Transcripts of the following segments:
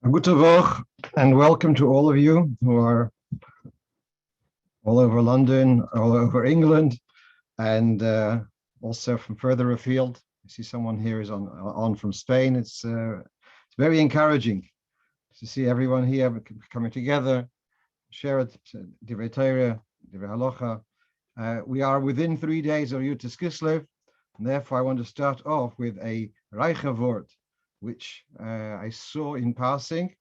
Guten Tag, and welcome to all of you who are all over London, all over England, and also from further afield. I see someone here is on from Spain. It's very encouraging to see everyone here coming together, share it, Divrei Torah, Divrei Halacha. We are within 3 days of Yud Kislev, and therefore I want to start off with a Reiche word, which I saw in passing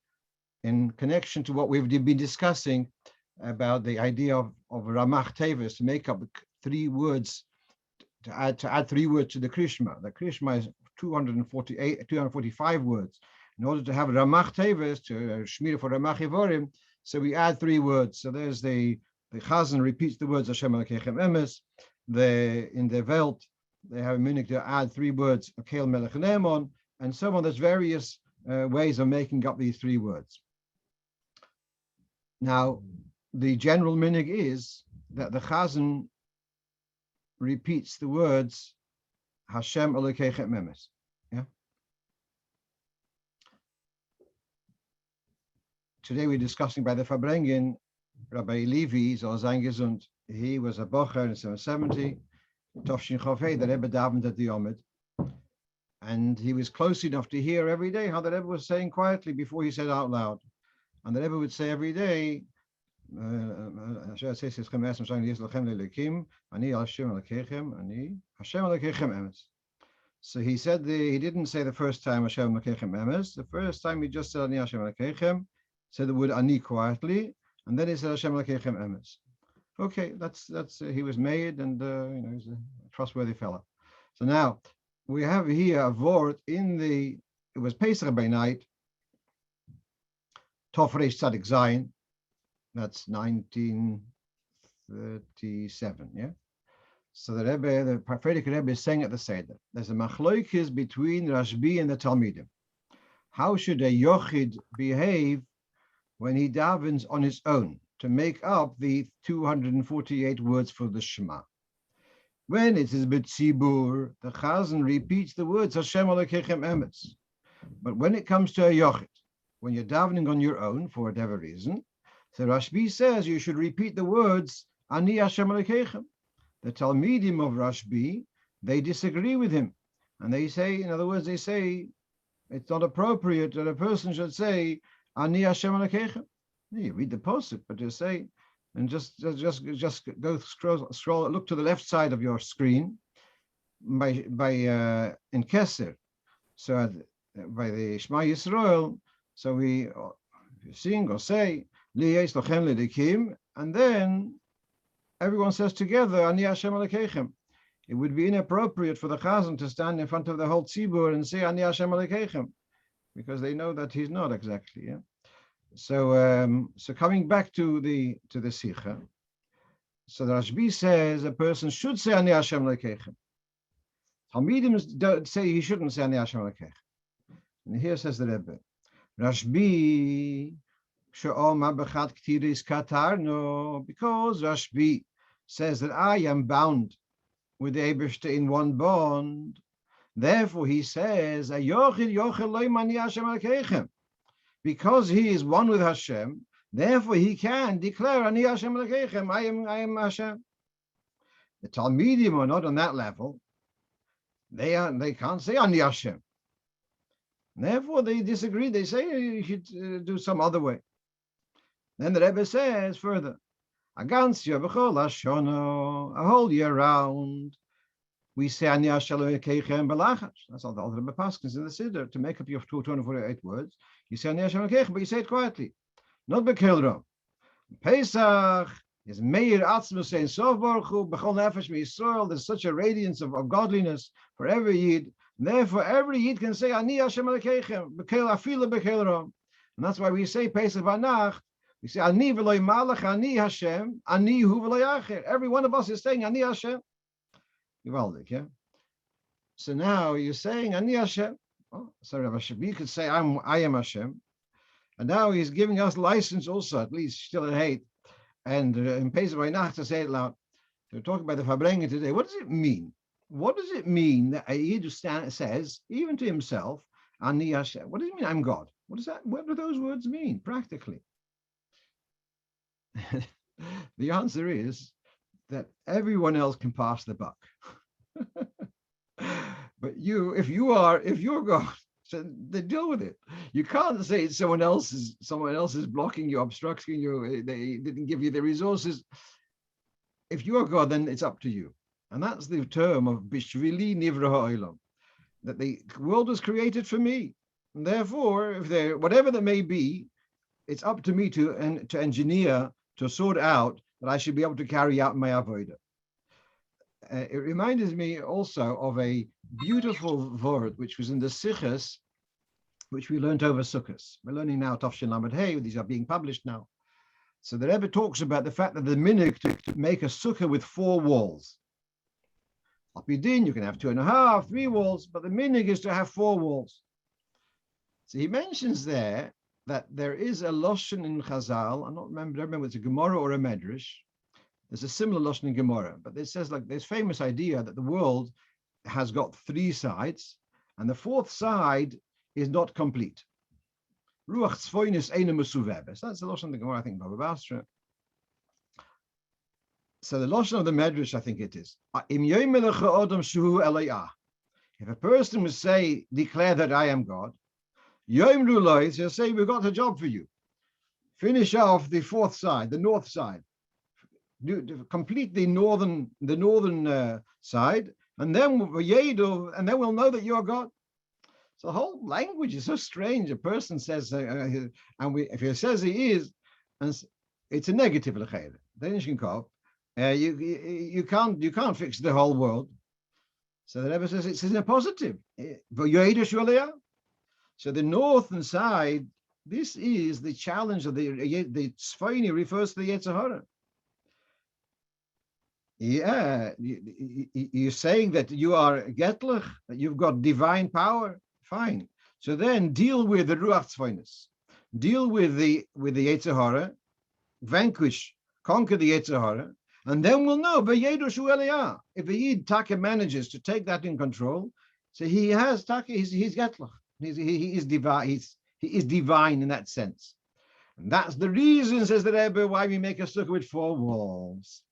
in connection to what we've been discussing about the idea of Ramach Tevis, to make up 3 words, to add 3 words to the Krishma. The Krishma is 245 words. In order to have Ramach Tevis, to Shmir for Ramach Ivorim, so we add 3 words. So there's the Chazan repeats the words Hashem Elokechem Emes. In the Welt, they have a minute to add 3 words, Akel Melech Ne'emon, and so on. There's various ways of making up these 3 words. Now, the general minig is that the Chazan repeats the words Hashem Elokechem Emes. Yeah. Today we're discussing by the Farbrengen, Rabbi Levi, Zol Sein Gesund. He was a bocher in 770. Tovshin Chofei, the Rebbe davened at the Omid, and he was close enough to hear every day how the Rebbe was saying quietly before he said out loud. And the Rebbe would say every day, so he said he didn't say the first time Hashem Elokechem Emes. The first time he just said Ani Hashem Elokechem, said the word Ani quietly, and then he said Hashem Elokechem Emes. Okay, that's he was made, and he's a trustworthy fellow. So now we have here a word it was Pesach by night, Tofresh Tzadik Zayin, that's 1937, yeah? So the prophetic Rebbe is saying at the Seder, there's a machloikis between Rashbi and the Talmidim. How should a Yochid behave when he davens on his own to make up the 248 words for the Shema? When it is B'tzibur, the Chazan repeats the words Hashem Elokechem Emes. But when it comes to a Yochid, when you're davening on your own for whatever reason, so Rashbi says you should repeat the words Ani Hashem Elokechem. The Talmidim of Rashbi, they disagree with him, and they say, in other words, they say it's not appropriate that a person should say Ani Hashem Elokechem. You read the posuk, but you say, and just go scroll, look to the left side of your screen by in Keser. So by the Shema Yisrael, so we sing or say Li Yesh Lochem Lidikim, and then everyone says together Ani Hashem Elokechem. It would be inappropriate for the Chazan to stand in front of the whole tzibur and say Ani Hashem Elokechem, because they know that he's not exactly. Yeah. So coming back to the Sikha, so the Rashbi says a person should say Ani Hashem Elokechem. Talmidim don't say he shouldn't say Ani Hashem Elokechem. And here says the Rebbe, Rashbi she'oma b'chad ktiris katarno, because Rashbi says that I am bound with the Eibishter in one bond. Therefore he says, a yochid yochel lo Ani Hashem Elokechem. Because he is one with Hashem, therefore he can declare Ani Hashem Elokechem, I am Hashem. The Talmidim are not on that level. They can't say Ani Hashem. Therefore they disagree. They say you should do some other way. Then the Rebbe says further, a whole year round, we say Ani Hashem Elokechem belachas. That's all the other Rebbe Paskins in the Siddur, to make up your 248 words. You say Ani Hashem Elokechem, but you say it quietly, not bekelro. Pesach is Meir Atzmus Ein Sof Baruch Hu B'chol Nefesh Yisrael. There's such a radiance of godliness for every Yid. Therefore, every Yid can say Ani Hashem Elokechem, bekel afilu bekelro. And that's why we say Pesach Banach. We say Ani v'lo Malach, Ani Hashem, Ani Hu v'lo Yacher. Every one of us is saying Ani Hashem. Yivaldik, yeah. So now you're saying Ani Hashem. Oh, so Rabbi Shabi could say I am Hashem, and now he's giving us license also, at least still at hate, and in Pesach by Nacht to say it loud. So we're talking about the Farbrengen today. What does it mean? What does it mean that a Yid says, even to himself, Ani Hashem. What does it mean? I'm God. What does that? What do those words mean practically? The answer is that everyone else can pass the buck. But if you're God, so they deal with it. You can't say someone else is blocking you, obstructing you. They didn't give you the resources. If you are God, then it's up to you. And that's the term of Bishvili Nivra Ha'olam, that the world was created for me. And therefore, if there, whatever that may be, it's up to me to engineer, to sort out that I should be able to carry out my avodah. It reminded me also of a beautiful word which was in the Sichos, which we learned over Sukkos. We're learning now Tafshin Lamed Hey. These are being published now. So the Rebbe talks about the fact that the minhag to make a sukkah with 4 walls. Apidin, you can have 2.5, 3 walls, but the minhag is to have 4 walls. So he mentions there that there is a lashon in Chazal. I don't remember if it's a Gemara or a Medrash. There's a similar lashon in Gemara, but it says like this famous idea that the world has got 3 sides, and the 4th side is not complete. Ruach tzfoinis eina mesuvebes. That's the lashon of the Gemara, I think, Baba Basra. So the lashon of the Medrash, I think it is. If a person would say, declare that I am God, Yom Ruloi, he'll say, we've got a job for you. Finish off the 4th side, the north side. Complete the northern side, and then we'll know that you're God. So the whole language is so strange. A person says, if he says he is, and it's a negative l'chayre. You can't fix the whole world. So the Rebbe says it's in a positive. So the northern side, this is the challenge of the Tzfoni refers to the Yetzer Hara. Yeah, you're saying that you are Getlich, that you've got divine power. Fine. So then deal with the Ruach Tzfonis. Deal with the Yetzer Hara, vanquish, conquer the Yetzer Hara, and then we'll know. If a Yid Taka manages to take that in control, so he has Taka, he's Getlich. He is divine. He is divine in that sense. And that's the reason, says the Rebbe, why we make a sukkah with 4 walls.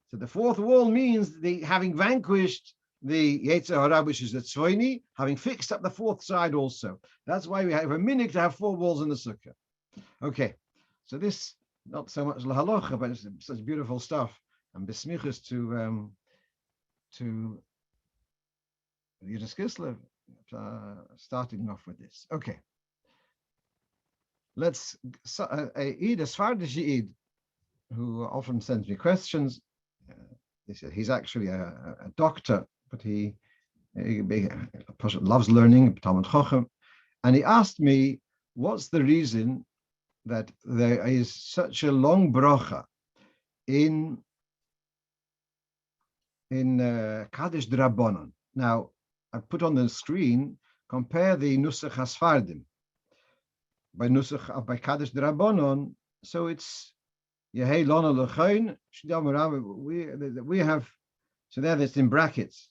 So the 4th wall means having vanquished the Yetzer Hara, which is the Tzfoini, having fixed up the 4th side also. That's why we have a minhag to have 4 walls in the sukkah. Okay, so this, not so much lahalocha, but it's such beautiful stuff. And besmichas to Yudis Kislev, starting off with this. Okay. Let's, a Sfardish Yid, who often sends me questions, he's actually a doctor, but he loves learning, Talmud Chochem, and he asked me, what's the reason that there is such a long bracha in Kaddish Drabonon? Now, I put on the screen, compare the Nusach HaSfardim by Kaddish Drabonon, so it's Yehei Lona Lechain. We have, so there it's in brackets.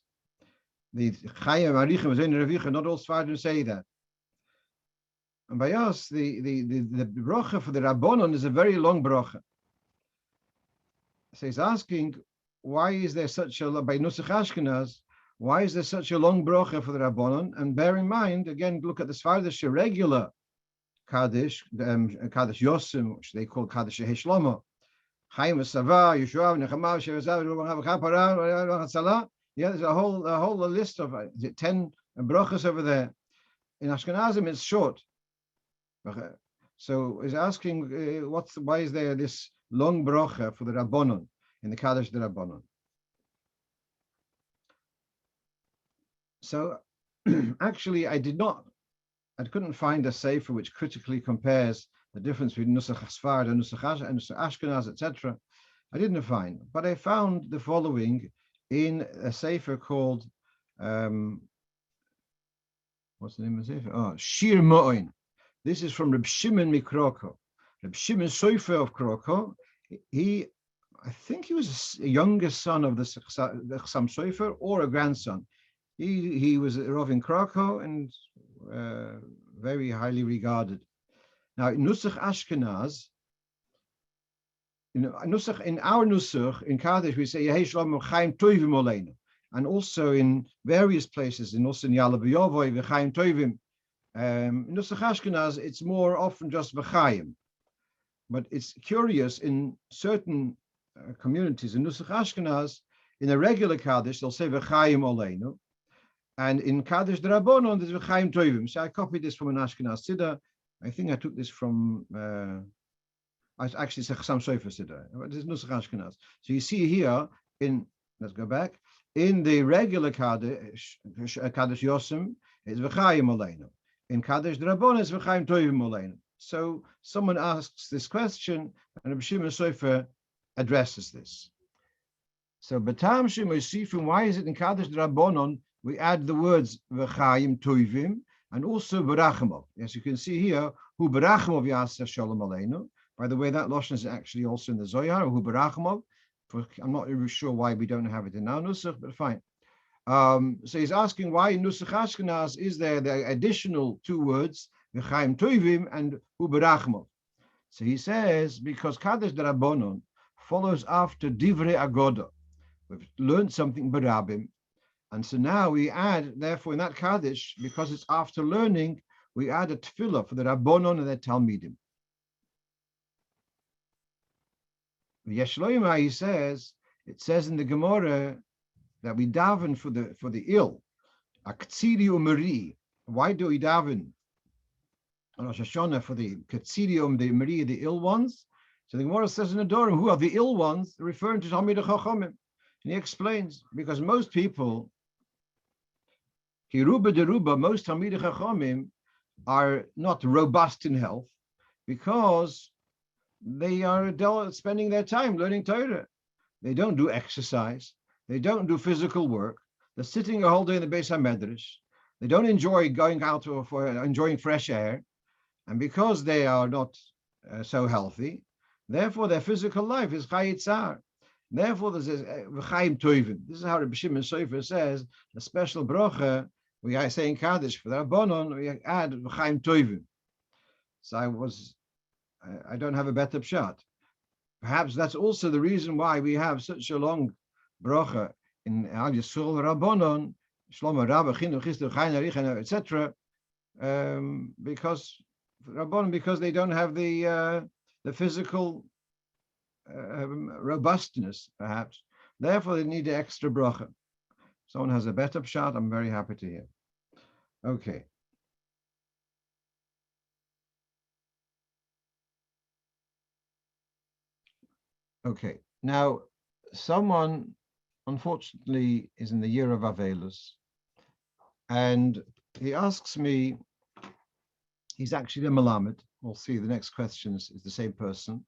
The Chayim Aricha Mazen Revicha, not all Sfardim say that. And by us, the bracha for the Rabbonon is a very long bracha. So he's asking, why is there such a, by Nusach Ashkenaz, why is there such a long bracha for the Rabbonon? And bear in mind, again, look at the Sfardish regular Kaddish, Kaddish Yosim, which they call Kaddish Shlomo. Chaim Sava, Yeshua, Nechamav, Shevazav, yeah, there's a whole list of 10 brachas over there. In Ashkenazim, it's short. So he's asking, why is there this long bracha for the Rabbonon in the Kaddish the Rabbonon? So actually, I couldn't find a sefer which critically compares the difference between Nusach Sfard and Nusach Ashkenaz, etc. I didn't find, but I found the following in a sefer called, what's the name of the sefer? Oh, Shir Mo'in. This is from Reb Shimon Mikroko. Reb Shimon Sofer of Kroko. I think he was a younger son of the Chassam Sofer or a grandson. He was a Rav in Krakow, and very highly regarded. Now, Nusach Ashkenaz, in our Nusach, in Kaddish, we say, Yehi Shalom Chaim Tovim Oleinu. And also in various places, in also in Yalav Yovoy, V'chaim Tovim. In Nusach Ashkenaz, it's more often just V'chaim. But it's curious, in certain communities, in Nusach Ashkenaz, in a regular Kaddish, they'll say V'chaim Oleinu. And in Kaddish D'Rabbanon, there's V'chaim Tovim. So I copied this from an Ashkenaz Siddur. I think I took this from, I actually said Chassam Sofer Siddur. This is Nusach Ashkenaz. So you see here, let's go back, in the regular Kaddish Yosem, it's V'chaim Oleinu. In Kaddish D'Rabbanon, it's V'chaim Tovim Oleinu. So someone asks this question, and Rabbi Shimon Sofer addresses this. So Batam Shemosifim, why is it in Kaddish D'Rabbanon we add the words V'chaim Tovim and also Barachimov? As you can see here, Hu Barachimov Yaseh Shalom Aleinu. By the way, that Lashon is actually also in the Zohar, Hu Barachimov. I'm not really sure why we don't have it in our Nusach, but fine. So he's asking why in Nusach Ashkenaz is there the additional two words, V'chaim Tovim and Hu Barachimov. So he says, because Kaddish D'Rabbanon follows after Divrei Agoda. We've learned something Barabim. And so now we add, therefore, in that Kaddish, because it's after learning, we add a tefillah for the Rabbonon and the Talmidim. Yeshloima, he says, it says in the Gemara that we daven for the ill. Aktsiri umeri. Why do we daven on Rosh Hashanah for the Katsiri the umeri, the ill ones? So the Gemara says in the Dorim, who are the ill ones, referring to Talmidei Chachamim. And he explains, because most people, Kiruba deruba, most Talmidei Chachamim are not robust in health because they are spending their time learning Torah. They don't do exercise. They don't do physical work. They're sitting a whole day in the Beis HaMedrash. They don't enjoy going out for enjoying fresh air. And because they are not so healthy, therefore their physical life is chayitzar. Therefore, there's v'chaim tovim. This is how Rabbi Shimon Sofer says a special bracha. We are saying Kaddish for the Rabbanon. We add v'chaim tovim. So I don't have a better pshat. Perhaps that's also the reason why we have such a long bracha in Al Yisrael Rabbanon, Shlomo Rabba Chinuch Chistu Chayin Arich, etc. Because Rabbanon, because they don't have the physical robustness, perhaps. Therefore, they need the extra bracha. Someone has a better pshat, I'm very happy to hear. Okay. Okay. Now, someone, unfortunately, is in the year of Avelus, and he asks me, he's actually a Melamed. We'll see, the next question is the same person.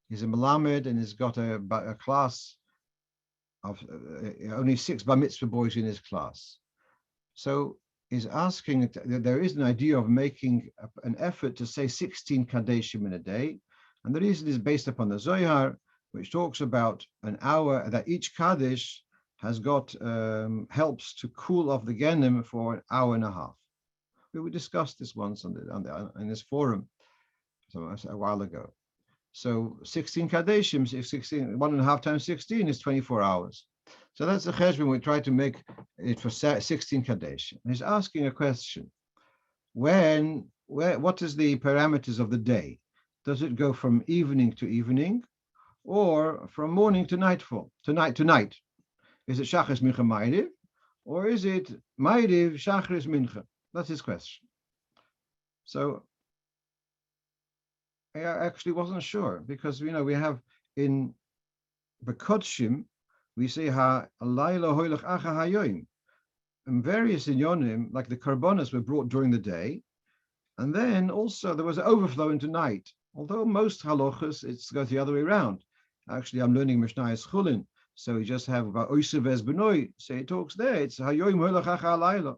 He's a Melamed and he's got a class of only 6 bar mitzvah boys in his class. So he's asking, there is an idea of making an effort to say 16 Kadeshim in a day. And the reason is based upon the Zohar, which talks about an hour, that each Kaddish has got, helps to cool off the Genim for an hour and a half. We discussed this once in this forum a while ago. So 16 Kadeshim, 1.5 times 16 is 24 hours. So that's the cheshbon. We try to make it for 16 Kadeshim. He's asking a question. What is the parameters of the day? Does it go from evening to evening or from morning to nightfall, to night? Is it Shachris Mincha Ma'ariv or is it Ma'ariv Shachris Mincha? That's his question. So I actually wasn't sure because we have in Bekodshim we say ha alayla hoylach acha hayoim, and various inyonim like the karbonas were brought during the day, and then also there was an overflow into night. Although most halachas it goes the other way around. Actually, I'm learning Mishnayos Chulin, so we just have about oisev es benoi. So it talks there. It's hayoim hoylach acha alayla.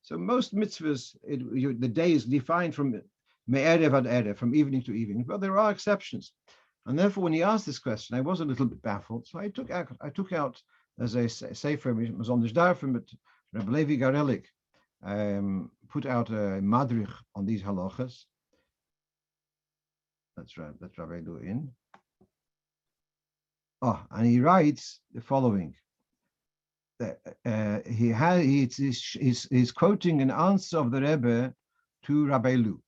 So most mitzvahs, the day is defined from me'erev ad erev, from evening to evening, but there are exceptions. And therefore, when he asked this question, I was a little bit baffled. So I took out, as I say, from it was on the Shdarfim, but Rabbi Levi Garelik, put out a madrich on these halachas. That's right. That's Rabbi Luin. Oh, and he writes the following. He's quoting an answer of the Rebbe to Rabbi Lu.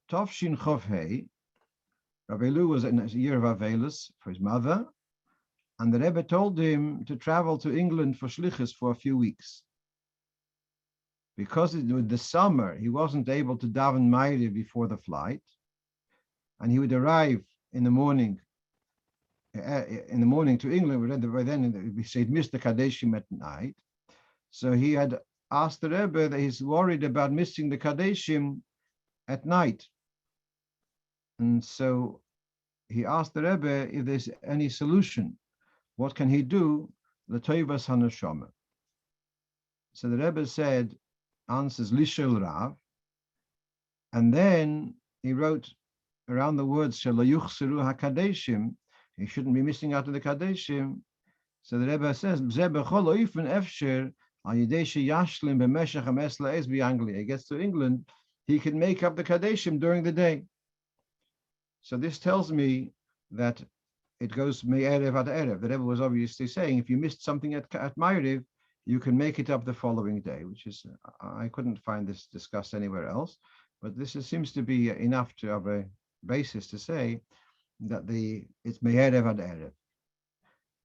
Tovshin Chovhei. Rabbi Lu was in a year of Avelus for his mother, and the Rebbe told him to travel to England for shlichus for a few weeks. Because with the summer, he wasn't able to daven Ma'ariv before the flight, and he would arrive in the morning to England. By then he'd missed the Kadeshim at night. So he had asked the Rebbe that he's worried about missing the Kadeshim at night. And so he asked the Rebbe if there's any solution. What can he do? L'toivas haneshama. So the Rebbe answers Lishel Rav, and then he wrote around the words Shalayuchseru HaKadeshim, he shouldn't be missing out on the Kadeshim. So the Rebbe says, he gets to England, he can make up the Kadeshim during the day. So this tells me that it goes me'erev ad erev. The Rebbe was obviously saying, if you missed something at Ma'ariv, you can make it up the following day, which is, I couldn't find this discussed anywhere else, but this seems to be enough to have a basis to say that it's me'erev ad erev.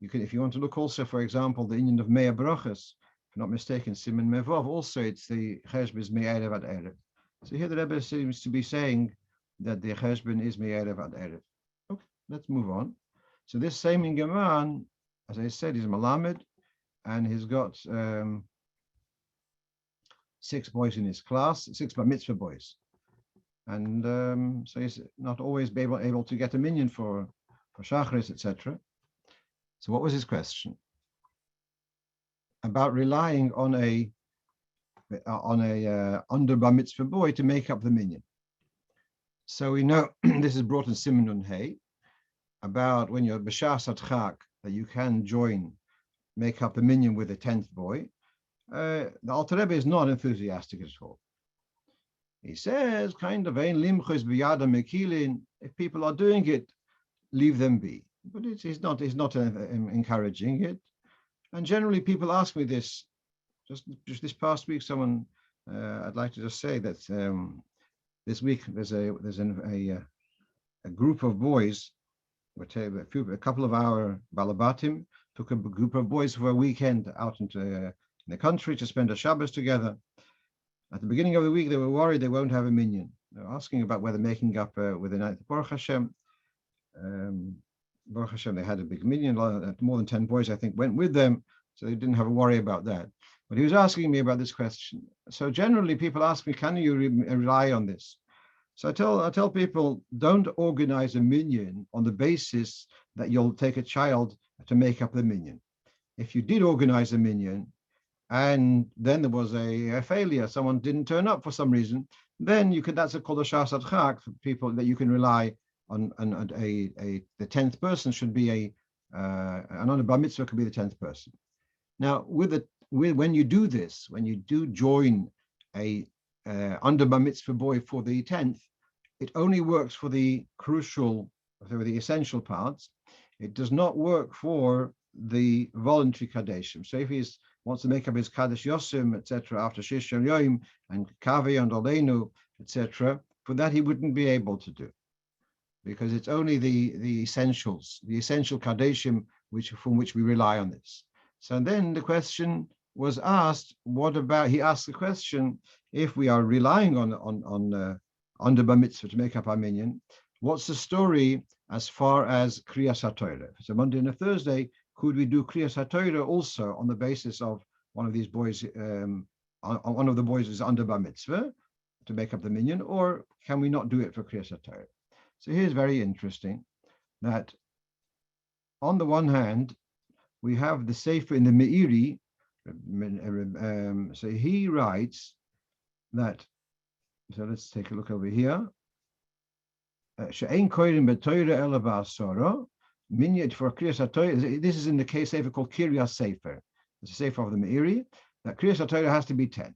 You can, if you want to look also, for example, the Inyan of Mea Brachas, if I'm not mistaken, Siman Mevov, also it's the Cheshbon is me'erev ad erev. So here the Rebbe seems to be saying that the Cheshbon is me'erev ad erev. Okay, let's move on. So this same Ingeman, as I said, is Malamed, and he's got 6 boys in his class, 6 bar mitzvah boys. And so he's not always able to get a minyan for Shachris, etc. So what was his question? About relying on a under bar mitzvah boy to make up the minyan. So we know this is brought in Siman Nun Hey, about when you're b'shas atchak, that you can make up the minyan with a 10th boy. The Alter Rebbe is not enthusiastic at all. He says, kind of, if people are doing it, leave them be. But he's not encouraging it. And generally, people ask me this. Just this past week, someone, I'd like to just say that this week there's a group of boys, a couple of our balabatim took a group of boys for a weekend out into in the country to spend a Shabbos together. At the beginning of the week, they were worried they won't have a minyan. They were asking about whether making up with the night. Baruch Hashem, they had a big minyan. More than 10 boys, I think, went with them, so they didn't have a worry about that. But he was asking me about this question. So generally, people ask me, can you rely on this? So I tell people, don't organize a minyan on the basis that you'll take a child to make up the minyan. If you did organize a minyan, and then there was a failure, someone didn't turn up for some reason, then that's called a shas adchak for people that you can rely on. The 10th person should be an on bar mitzvah could be the 10th person. Now, when you do this, when you do join a under bar mitzvah boy for the 10th, it only works for the essential parts. It does not work for the voluntary kadeshim. So if he wants to make up his kadesh yosim, etc., after shish yoim and kavi and olenu, etc., for that he wouldn't be able to do, because it's only the essentials, the essential kadeshim from which we rely on this. So then the question was asked: what about? He asked the question: if we are relying on under bar mitzvah to make up our minyan, what's the story as far as Kriyas HaTorah? If it's a Monday and a Thursday, could we do Kriyas HaTorah also on the basis of one of these boys, one of the boys is under bar mitzvah to make up the minyan, or can we not do it for Kriyas HaTorah? So here's very interesting that on the one hand, we have the Sefer in the Meiri, so he writes that, so let's take a look over here. She'ein koirim b'Torah ela ba'asara, minyan for Kriyas HaTorah. This is in the case Sefer called Kiryas Sefer. It's a Sefer of the Meiri, that Kriyas HaTorah has to be 10.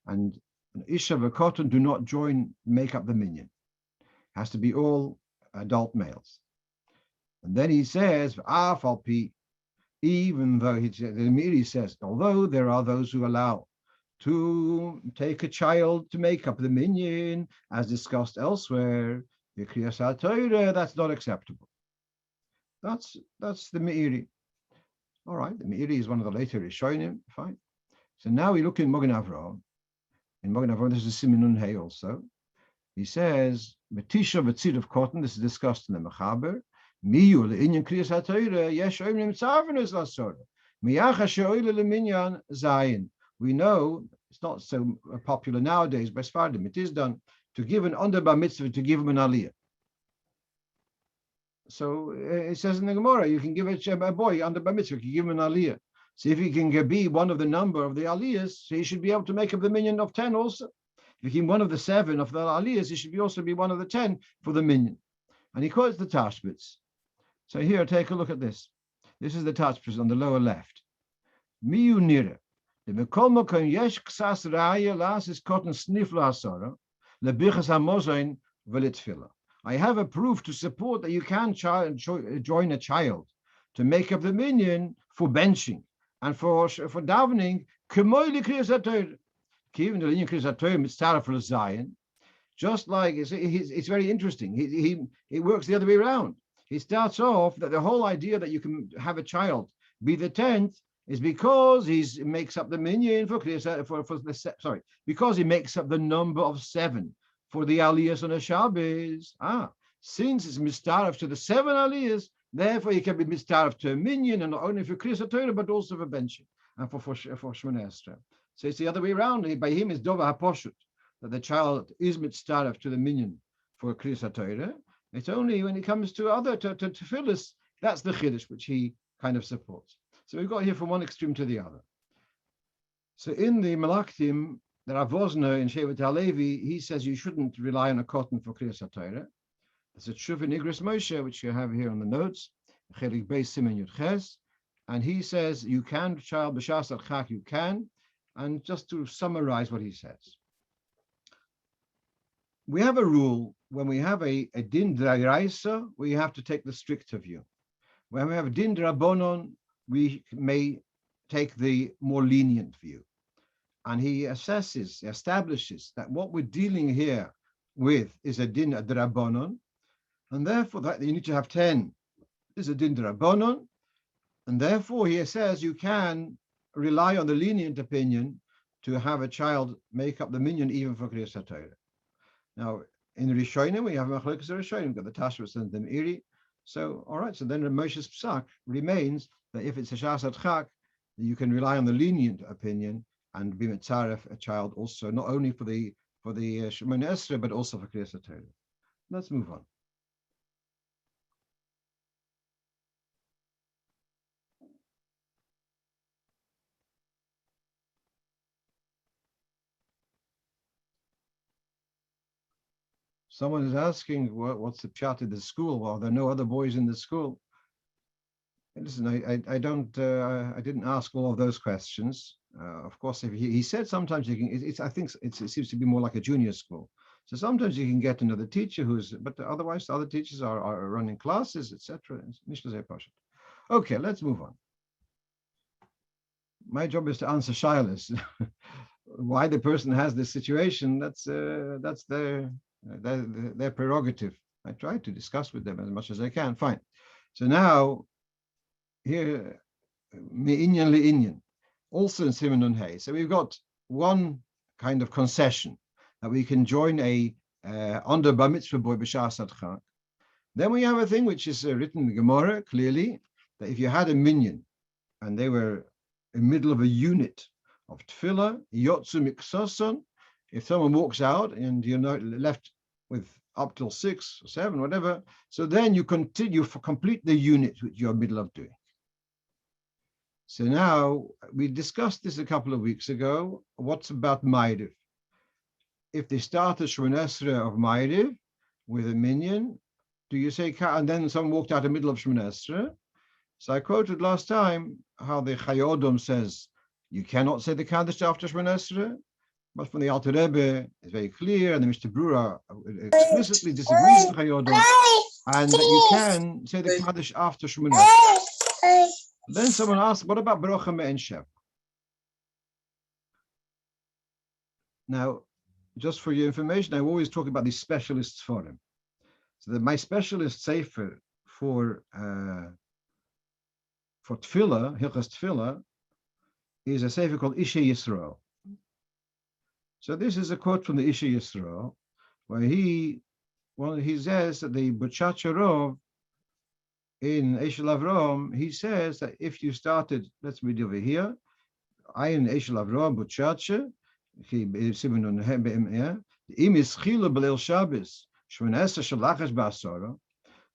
and an Isha and a Kotan do not make up the minyan. It has to be all adult males. And then he says, even though he says, although there are those who allow to take a child to make up the minyan, as discussed elsewhere, that's not acceptable. That's the Meiri. All right, the Meiri is one of the later Rishonim. Fine. So now we look in Magen Avraham. In Magen Avraham, this is Siminun Hay also. He says, Metisha v'tzid of cotton. This is discussed in the Mechaber. Miyu le'inyan kriyas ha'torah yesh omrim tzarvenus l'asora miyacha she'oile le'minyan zayin. We know it's not so popular nowadays by Sfardim. It is done to give an under bar mitzvah, to give him an aliyah. So it says in the Gemara, you can give a boy under bar mitzvah, you give him an aliyah. So if he can be one of the number of the aliyahs, he should be able to make up the minyan of 10 also. If he can one of the 7 of the aliyahs, he should also be one of the 10 for the minyan. And he quotes the Tashbitz. So here, take a look at this. This is the Tashbitz on the lower left. Miyu nira. The mekolmokom yesh ksas raya las is cotton snifla asara lebichas hamozain velitfila. I have a proof to support that you can join a child to make up the minyan for benching and for davening. Just like it's very interesting. He works the other way around. He starts off that the whole idea that you can have a child be the 10th is because he makes up the minyan because he makes up the number of 7 for the aliyahs on a Shabbos. Since it's mistaref to the 7 aliyahs, therefore he can be mistaref to a minyan, and not only for Kriyas HaTorah, but also for benching and for Shmoneh Esrei. So it's the other way around. By him is Dova HaPoshut, that the child is mistaref to the minyan for Kriyas HaTorah. It's only when it comes to other to tefillas, that's the chiddush which he kind of supports. So we've got here from one extreme to the other. So in the Malaktim, the Rav Vosner in Shevet HaLevi, he says you shouldn't rely on a cotton for Kriyas HaTorah. It's a Tshuva Nigris Moshe, which you have here on the notes, Chelik Beis Simen Yud Ches, and he says you can, child b'shas al-chak, you can. And just to summarize what he says, we have a rule when we have a din d'oraisa, we have to take the stricter view. When we have a din d'rabbanon, we may take the more lenient view. And he establishes that what we're dealing here with is a din d'rabbanon, and therefore that you need to have 10 is a din d'rabbanon, and therefore he says you can rely on the lenient opinion to have a child make up the minyan even for Kriyas HaTorah. Now, in Rishonim, we have Machlokes Rishonim, we've got the Tashbitz and the Meiri. So, all right, so then Moshe's Psak remains that if it's a Shas Adchak, you can rely on the lenient opinion and be mitzaref a child also, not only for the Shmoneh Esrei, but also for Kriyas HaTorah. Let's move on. Someone is asking, what's the pshat in the school? Well, there are no other boys in the school. And listen, I didn't ask all of those questions. Of course, if he said sometimes you can. I think it seems to be more like a junior school. So sometimes you can get another teacher but otherwise the other teachers are running classes, etc. Okay, let's move on. My job is to answer shilas. Why the person has this situation? That's their prerogative. I try to discuss with them as much as I can. Fine. So now, here, me'inyan le'inyan, also in Siman Hay. So we've got one kind of concession that we can join a under bar mitzvah boy b'shas adchak. Then we have a thing which is written in the Gemara clearly, that if you had a minyan and they were in the middle of a unit of tefillah, yotzu miksoson, if someone walks out and you're not left with up till 6 or 7, whatever, so then you continue for complete the unit which you're in the middle of doing. So now we discussed this a couple of weeks ago. What's about Ma'ariv? If they start the Shmoneh Esrei of Ma'ariv with a minyan, do you say, and then someone walked out in the middle of Shmoneh Esrei? So I quoted last time how the Chayei Odom says you cannot say the Kaddish after Shmoneh Esrei. But from the Alter Rebbe, it's very clear, and the Mr. Brura explicitly disagrees with Chayodot, and that you can say the Kaddish after Shemoneh. Then someone asked, what about Baruch Me'en Shev? Now, just for your information, I always talk about these specialists for him. So that my specialist sefer for Tefillah, Hilchas Tefillah, is a sefer called Ishe Yisrael. So this is a quote from the Ishe Yisrael, where he says that the Butchacharov in Eshel Avrom, he says that if you started, let's read over here, Ayin Eshel Avrom Butchacha, im ischila b'leil Shabbos, shmonesa shalachas ba'asara,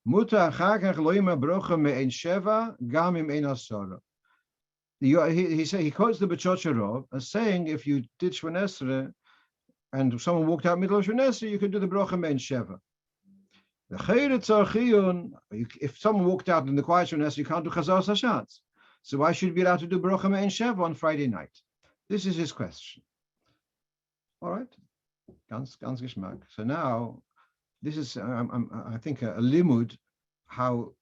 muta achar kach lo yima brocha me'en sheva, gam im ein asara. He quotes the Butchacharov as saying, if you did shmonesra and someone walked out middle of shmonesra, you could do the brocha me'en sheva. If someone walked out in the quiet shmonesra, you can't do chazar hashatz. So why should you be allowed to do brocha me'en sheva on Friday night? This is his question. All right, ganz geschmack. So now, this is I think a limud how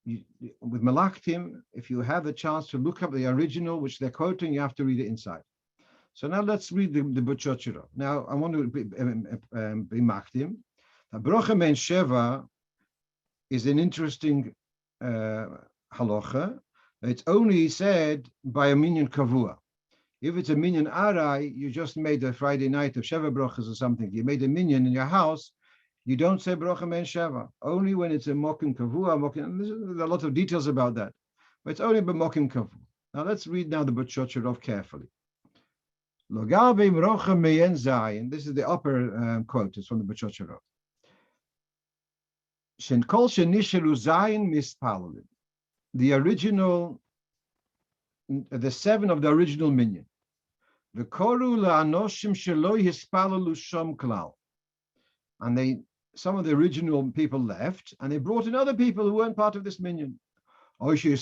with Malachtim, if you have the chance to look up the original which they're quoting, you have to read it inside. So now let's read the Butchacharov. Now I want to be Machtim. Brocha me'en sheva is an interesting halacha. It's only said by a minyan kavua. If it's a minyan arai, you just made a Friday night of Sheva brochas or something. You made a minyan in your house. You don't say brocha me'en sheva. Only when it's a mokim kavua. There's a lot of details about that, but it's only by mokim kavua. Now let's read now the Butchacharov carefully. Logabe brocha me'en zayin. This is the upper quote. It's from the Butchacharov. Shen kol shenishalu zayin mispalalim. The original, the 7 of the original minyan. The koru la'anoshim shelo hispalalu shom klal. And some of the original people left, and they brought in other people who weren't part of this minyan. Or they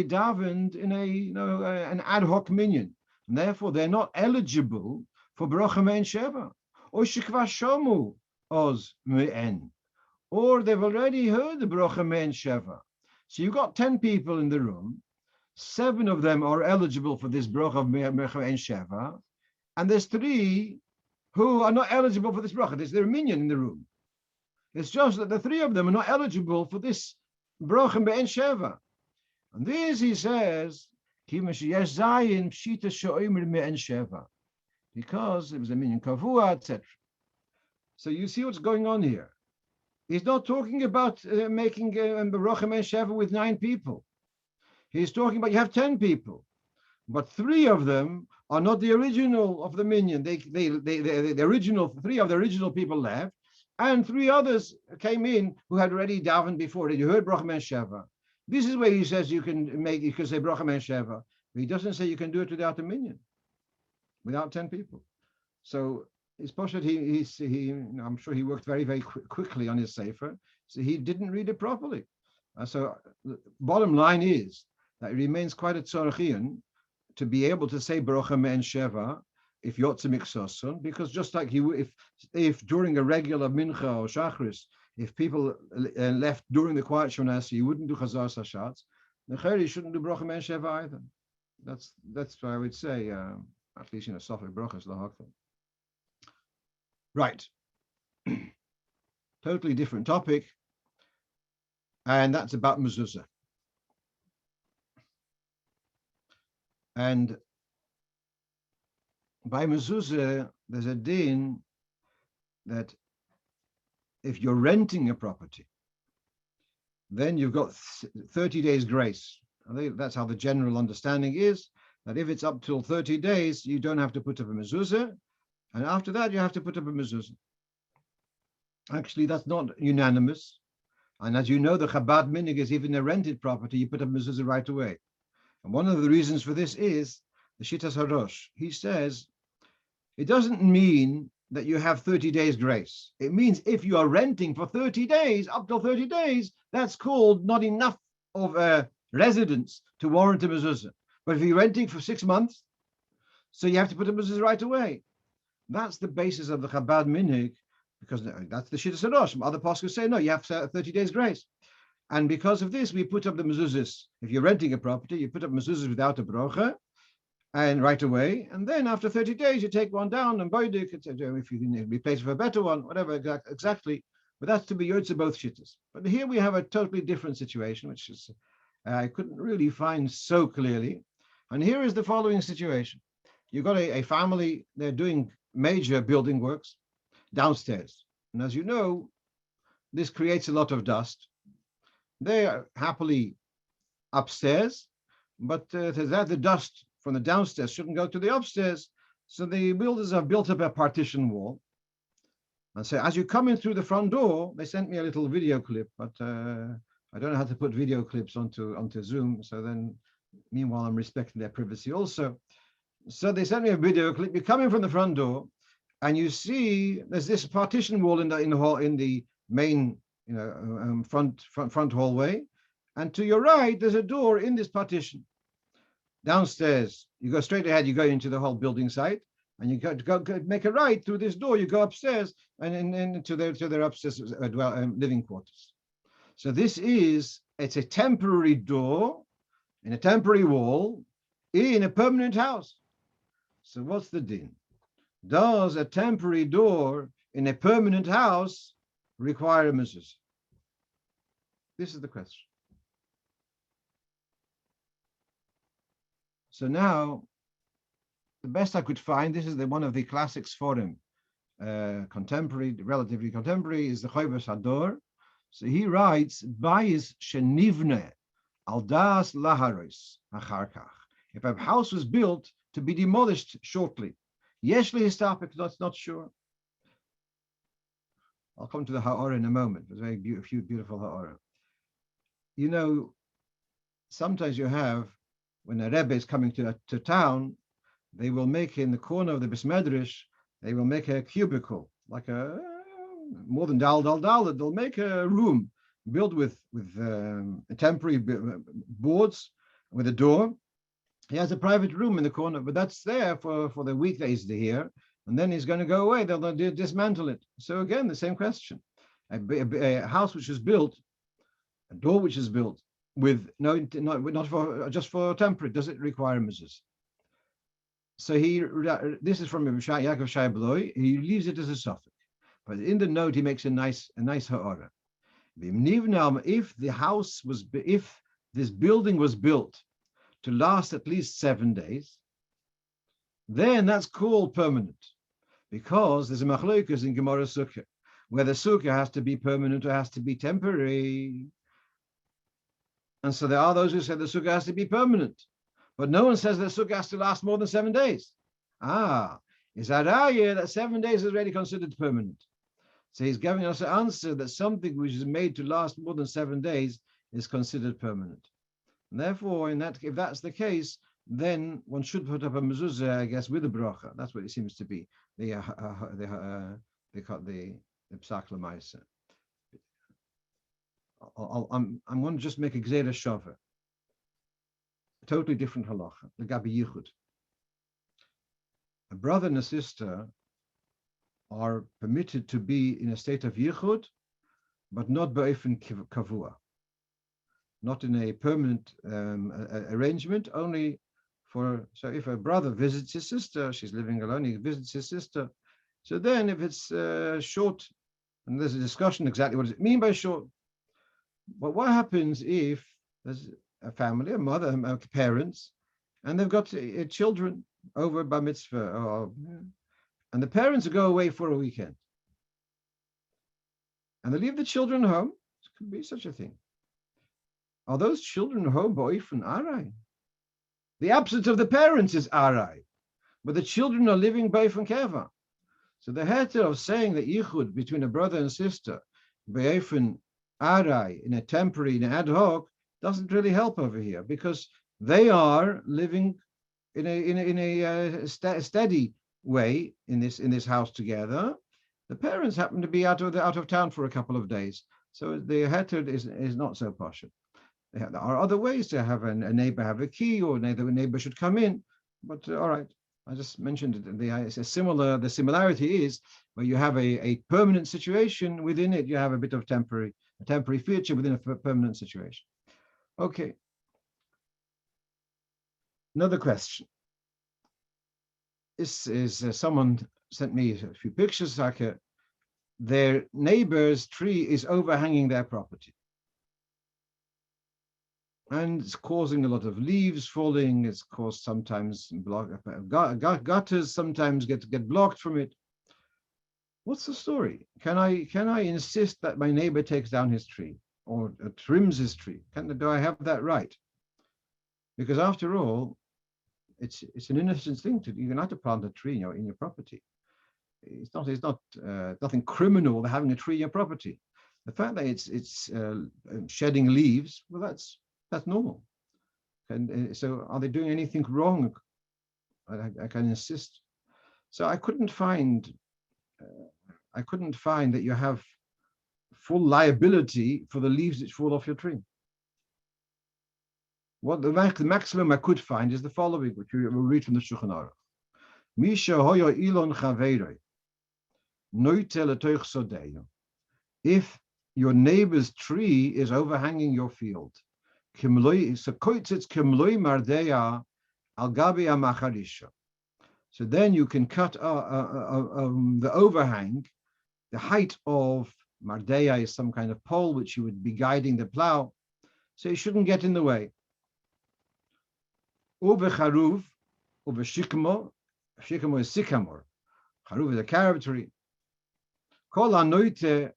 davened in an ad hoc minyan, and therefore they're not eligible for Baruch Me'en Sheva. Or shekva shomu oz me'en. Or they've already heard the Baruch Me'en Sheva. So you've got 10 people in the room, 7 of them are eligible for this Baruch Me'en Sheva, and there's 3 who are not eligible for this bracha. There's their minyan in the room. It's just that the 3 of them are not eligible for this bracha me'en sheva. And this, he says, because it was a minyan kavua, etc. So you see what's going on here. He's not talking about making a bracha me'en sheva with 9 people. He's talking about you have 10 people, but 3 of them are not the original of the minyan. The original 3 of the original people left, and 3 others came in who had already davened before. You heard bracha me'en sheva. This is where he says you can say bracha me'en sheva. But he doesn't say you can do it without a minyan, without 10 people. So it's possible I'm sure he worked very, very quickly on his sefer, so he didn't read it properly. So the bottom line is that it remains quite a tzorchian to be able to say Baruch Me'en Sheva if Yotze Miksoson, because just like if during a regular Mincha or Shachris, if people left during the quiet Shonasi, you wouldn't do Chazar Sashatz, then you shouldn't do Baruch Me'en Sheva either. That's what I would say, at least in a Sophic Brachas Lahakta. Right. Totally different topic, and that's about Mezuza. And by Mezuza, there's a din that if you're renting a property, then you've got 30 days grace. I think that's how the general understanding is, that if it's up till 30 days, you don't have to put up a Mezuza, and after that, you have to put up a Mezuza. Actually, that's not unanimous. And as you know, the Chabad minig is even a rented property, you put up Mezuza right away. And one of the reasons for this is the Shitas Harosh. He says, it doesn't mean that you have 30 days grace. It means if you are renting for 30 days, up till 30 days, that's called not enough of a residence to warrant a mezuzah. But if you're renting for 6 months, so you have to put a mezuzah right away. That's the basis of the Chabad minhag, because that's the Shittas Anash. Other pastors say, no, you have 30 days grace. And because of this, we put up the mezuzahs. If you're renting a property, you put up mezuzahs without a brocha, and right away. And then after 30 days, you take one down and boidik, if you can replace it for a better one, whatever exactly. But that's to be yotze both shittas. But here we have a totally different situation, which is I couldn't really find so clearly. And here is the following situation. You've got a family, they're doing major building works downstairs. And as you know, this creates a lot of dust. They are happily upstairs, but the dust from the downstairs shouldn't go to the upstairs. So the builders have built up a partition wall. And so as you come in through the front door, they sent me a little video clip, but I don't know how to put video clips onto Zoom. So then, meanwhile, I'm respecting their privacy also. So they sent me a video clip. You come in from the front door, and you see there's this partition wall in the main front hallway, and to your right there's a door in this partition. Downstairs, you go straight ahead. You go into the whole building site, and you go make a right through this door. You go upstairs and into their upstairs living quarters. So it's a temporary door in a temporary wall in a permanent house. So what's the din? Does a temporary door in a permanent house require a mezuzah? This is the question. So now, the best I could find, this is one of the classic Sforim, relatively contemporary, is the Choyves Hador. So he writes, Bayis shenivne al das laharos acharkach. If a house was built to be demolished shortly, yeshli histapik, that's not sure. I'll come to the ha'ora in a moment. It's a very beautiful ha'ora. You know, sometimes you have, when a Rebbe is coming to town, they will make in the corner of the Bismedrish, they will make a cubicle, like a more than dal. They'll make a room built with temporary boards with a door. He has a private room in the corner, but that's there for the week that he's here, and then he's going to go away. They'll dismantle it. So again, the same question: a house which is built, a door which is built with not for just for temporary, does it require a mezuzah? So this is from Yaakov Shai Bloy. He leaves it as a suffix, but in the note he makes a nice ha'ara. If this building was built to last at least 7 days, then that's called permanent, because there's a machlokas in Gemara Sukkah, where the sukkah has to be permanent or has to be temporary. And so there are those who say the sukkah has to be permanent, but no one says the sukkah has to last more than 7 days. Is that that 7 days is already considered permanent? So he's giving us an answer that something which is made to last more than 7 days is considered permanent. And therefore, if that's the case, then one should put up a mezuzah, I guess, with a bracha. That's what it seems to be. The psak l'maisa. I'm going to just make a gzera shava. A totally different halacha. The gabi yichud. A brother and a sister are permitted to be in a state of yichud, but not ba'ifin kavua. Not in a permanent arrangement, only so if a brother visits his sister, she's living alone, he visits his sister. So then if it's short, and there's a discussion exactly what does it mean by short, but what happens if there's a family, a mother, parents, and they've got children over bar mitzvah, and the parents go away for a weekend, and they leave the children home? It could be such a thing. Are those children home ba'ifun arai? The absence of the parents is arai, but the children are living ba'ifun keva. So the heter of saying that yichud between a brother and sister, ba'ifun arai, in a temporary, in an ad hoc, doesn't really help over here, because they are living in a steady way in this house together. The parents happen to be out of town for a couple of days, so the heter is not so partial. There are other ways to have a neighbor have a key, or a neighbor should come in. But all right, I just mentioned it. The similarity is where you have a permanent situation, within it you have a bit of a temporary feature within a permanent situation. Okay. Another question. This is someone sent me a few pictures, like their neighbor's tree is overhanging their property. And it's causing a lot of leaves falling. It's caused sometimes gutters sometimes get blocked from it. What's the story? Can I insist that my neighbor takes down his tree or trims his tree? Do I have that right? Because after all, it's an innocent thing to do. You're not to plant a tree in your property. It's not nothing criminal having a tree in your property. The fact that it's shedding leaves, well, that's normal. And so, are they doing anything wrong? I can insist. So I couldn't find that you have full liability for the leaves that fall off your tree. What the maximum I could find is the following, which we will read from the Shulchan Aruch. Misha hoyo ilon chaveiroi, noite letoich sodeyo. If your neighbor's tree is overhanging your field, so then you can cut the overhang. The height of mardeya is some kind of pole which you would be guiding the plow, so you shouldn't get in the way. Charuv shikmo is sycamore. Charuv is a carob tree. Kol anoite,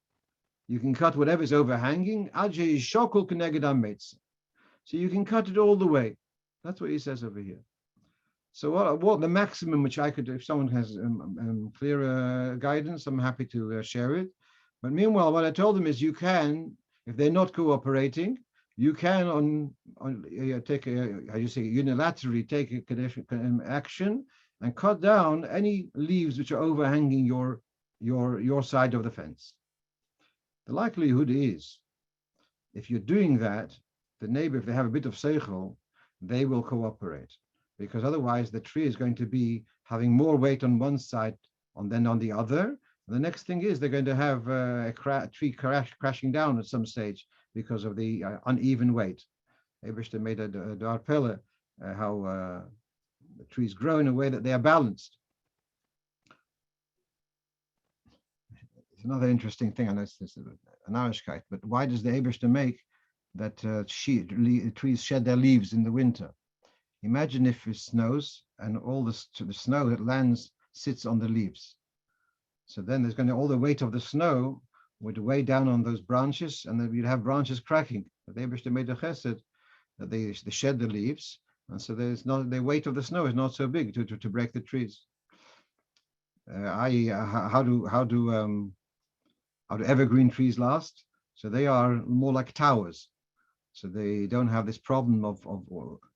you can cut whatever is overhanging. Ajay shokol keneged ametz. So you can cut it all the way. That's what he says over here. So what the maximum which I could, if someone has clearer guidance, I'm happy to share it. But meanwhile, what I told them is you can, if they're not cooperating, you can take unilaterally take action and cut down any leaves which are overhanging your side of the fence. The likelihood is, if you're doing that, the neighbor, if they have a bit of seichel, they will cooperate, because otherwise the tree is going to be having more weight on one side than on the other. And the next thing is they're going to have a tree crashing down at some stage because of the uneven weight. Eberstein made a darpelle how the trees grow in a way that they are balanced. It's another interesting thing, I know it's an Anashkeit, but why does the Eberstein make that trees shed their leaves in the winter? Imagine if it snows and all the snow that lands sits on the leaves. So then there's going to all the weight of the snow would weigh down on those branches, and then you'd have branches cracking. But the Eberstein made a chesed that they shed the leaves, and so the weight of the snow is not so big to break the trees. How do evergreen trees last? So they are more like towers. So they don't have this problem of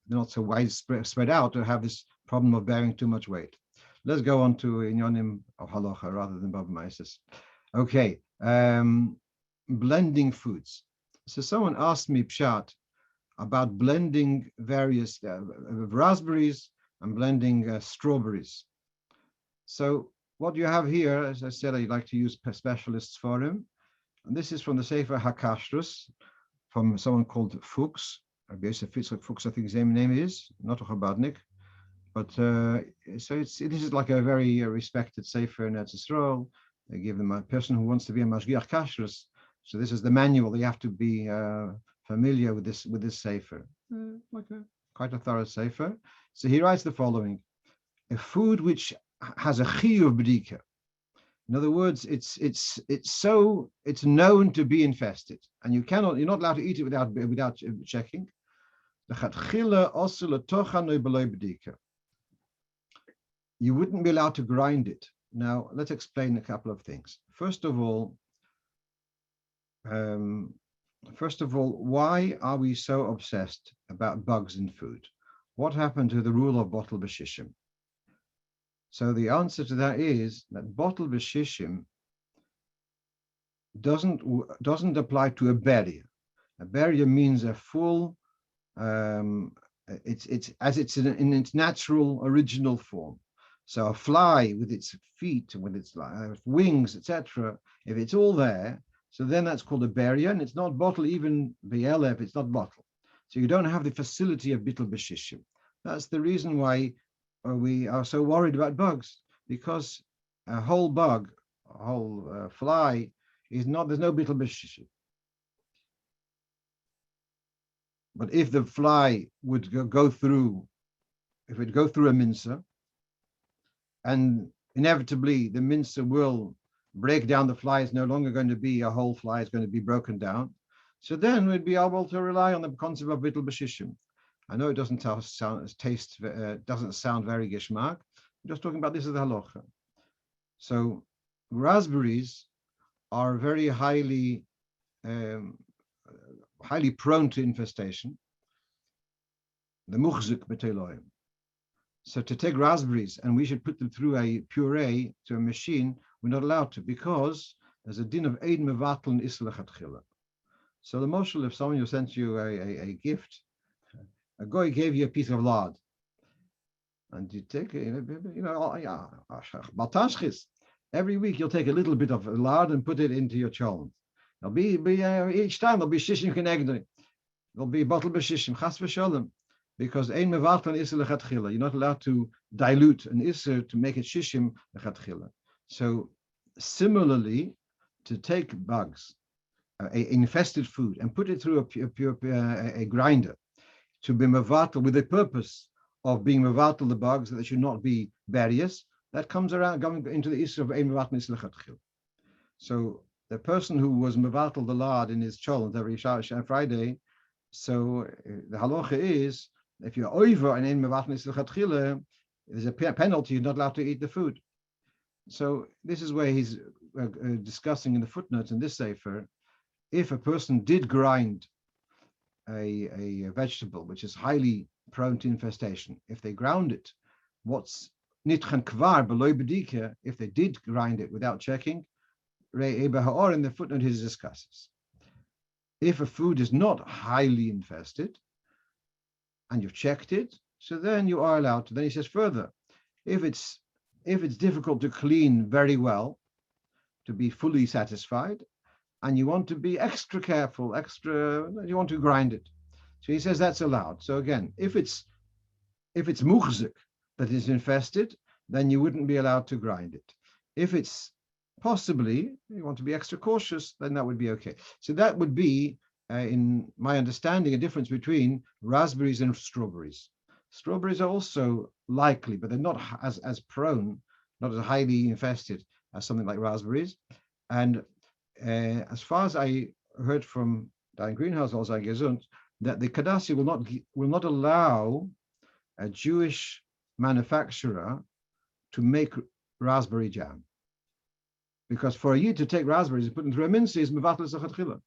they're not so widespread out to have this problem of bearing too much weight. Let's go on to Inyanim of Halacha rather than Bava Maisis. Okay, blending foods. So someone asked me, Pshat, about blending various raspberries and blending strawberries. So what you have here, as I said, I'd like to use specialists for him. And this is from the Sefer HaKashrus, from someone called Fuchs. Fuchs, I think his name is, not a Chabadnik. But so this is like a very respected Sefer in Eretz Yisrael. They give them a person who wants to be a Mashgiach Kashrus. So this is the manual. You have to be familiar with this Sefer. Quite a thorough Sefer. So he writes the following: a food which has a chiyuv b'dika. In other words, it's known to be infested, and you're not allowed to eat it without checking. You wouldn't be allowed to grind it. Now, let's explain a couple of things. First of all, why are we so obsessed about bugs in food? What happened to the rule of bottle b'shishim? So the answer to that is that bottle b'shishim doesn't apply to a barrier. A barrier means a full, it's in its natural original form. So a fly with its feet, with its wings, etc., if it's all there, so then that's called a barrier, and it's not bottle, even BLF, it's not bottle. So you don't have the facility of bittul b'shishim. That's the reason why we are so worried about bugs, because a whole bug, a whole fly, is not, there's no bittul b'shishim. But if the fly would go through, if it go through a mincer, and inevitably the mincer will break down the fly, is no longer going to be a whole fly, it's going to be broken down. So then we'd be able to rely on the concept of bittul b'shishim. I know it doesn't sound very geschmack. I'm just talking about this as the halacha. So raspberries are very highly prone to infestation. The muchzik beteloim. So to take raspberries and we should put them through a puree to a machine, we're not allowed to, because there's a din of eid mevatel and isla chatchila. So the moshel, if someone sent you a gift, a guy gave you a piece of lard, and you take it, every week you'll take a little bit of lard and put it into your cholent. There'll be each time there'll be shishim kenegdri. There'll be bottle b'shishim chas v'sholem, because ein mevatel and isla chatchila. You're not allowed to dilute an isser to make it shishim lechatchila. So similarly, to take bugs, infested food, and put it through a grinder to be mevatel with the purpose of being mevatel the bugs, that they should not be barriers, that comes around going into the issue of ein mevatel isla chatchila. So the person who was mevatel the lard in his cholent every Friday, so the halacha is, if you're over an ein mevatel isla chatchila, there's a penalty, you're not allowed to eat the food. So this is where he's discussing in the footnotes in this sefer, if a person did grind a vegetable which is highly prone to infestation, if they ground it, what's nitchan kvar below bedika, if they did grind it without checking, in the footnote he discusses. If a food is not highly infested and you've checked it, so then you are allowed to. Then he says further, if it's difficult to clean very well, to be fully satisfied, and you want to be extra careful, you want to grind it. So he says that's allowed. So again, if it's muchzik that is infested, then you wouldn't be allowed to grind it. If it's possibly, you want to be extra cautious, then that would be okay. So that would be, in my understanding, a difference between raspberries and strawberries. Strawberries are also likely, but they're not as prone, not as highly infested as something like raspberries. And as far as I heard from Dein Greenhouse, also gesund, that the Kadasi will not allow a Jewish manufacturer to make raspberry jam, because for you to take raspberries and put them through a mince is mevatel zachatchila,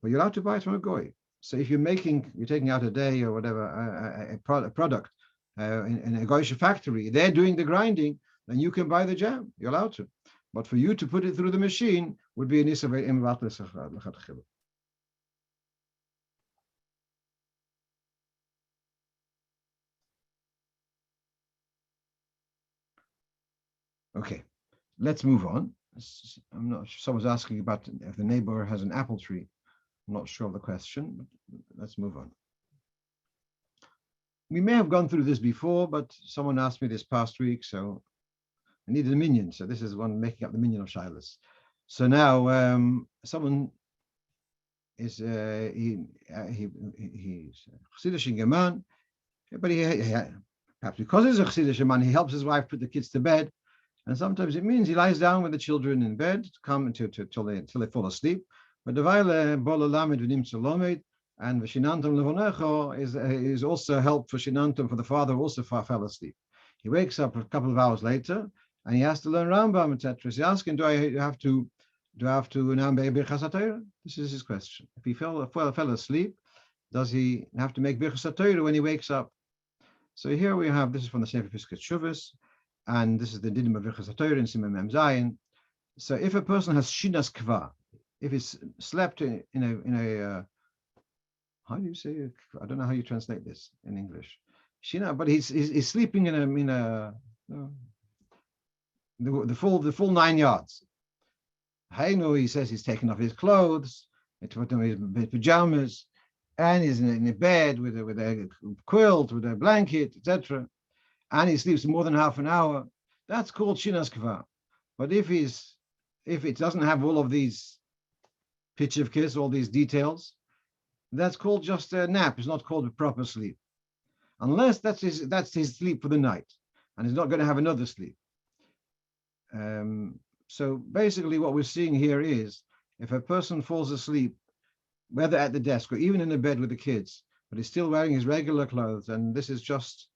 but you're allowed to buy it from a goy. So if you're taking out a day or whatever a product in a goyish factory, they're doing the grinding, then you can buy the jam. You're allowed to. But for you to put it through the machine would be an issa mevatel zachatchila. Okay, let's move on. I'm not sure, someone's asking about if the neighbor has an apple tree. I'm not sure of the question, but let's move on. We may have gone through this before, but someone asked me this past week, so I needed a minion. So this is one making up the minion of Shilas. So now someone is he's Chassidish Geman, but he perhaps because he's a Chassidish man, he helps his wife put the kids to bed. And sometimes it means he lies down with the children in bed to come until they fall asleep. But the Vaile Bola Lamed V'nim Salomed and V'shinantum Levonecho is also help for Shinantum, for the father who also fell asleep. He wakes up a couple of hours later and he has to learn Rambam, etc. So he's asking, do I have to now make Birchas HaTorah? This is his question. If he fell asleep, does he have to make Birchas HaTorah when he wakes up? So here we have, this is from the Sefer Pesach Shuvas, and this is the Dinim of Birchas HaTorah in Siman Mem Zayin. So if a person has Shinas Kva, if he's slept in how do you say? I don't know how you translate this in English. Shina, but he's sleeping in a the full 9 yards. Hainu, he says he's taken off his clothes, his pajamas, and he's in a bed with a quilt, with a blanket, etc. And he sleeps more than half an hour. That's called shinas kvar. But if it doesn't have all of these pitchivkis, all these details, that's called just a nap. It's not called a proper sleep, unless that's his sleep for the night, and he's not going to have another sleep. So basically what we're seeing here is if a person falls asleep, whether at the desk or even in the bed with the kids, but he's still wearing his regular clothes, and this is just,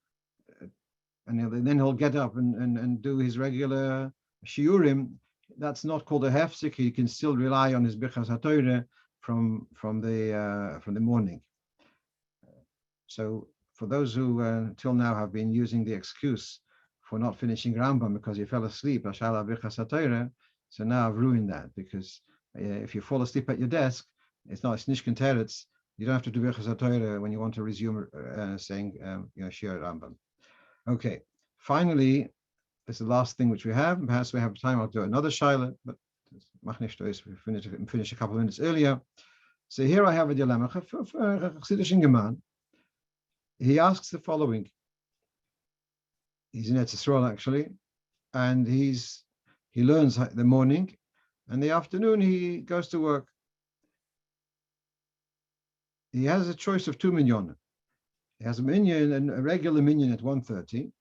and then he'll get up and do his regular shiurim, that's not called a hefsek. He can still rely on his bichas haTorah from the morning. So for those who till now have been using the excuse for not finishing Rambam because you fell asleep, so now I've ruined that, because if you fall asleep at your desk, it's not Nishkan Teretz. You don't have to do Birchas HaTorah when you want to resume saying Shir Rambam. Okay, finally, this is the last thing which we have. Perhaps we have time, I'll do another Shaila, but mach nicht aus, we finish a couple of minutes earlier. So here I have a dilemma for Chassidischen Geman. He asks the following. He's in Eretz Yisrael actually, and he learns the morning, and the afternoon he goes to work. He has a choice of 2 minyan. He has a minyan, a regular minyan at 1:30.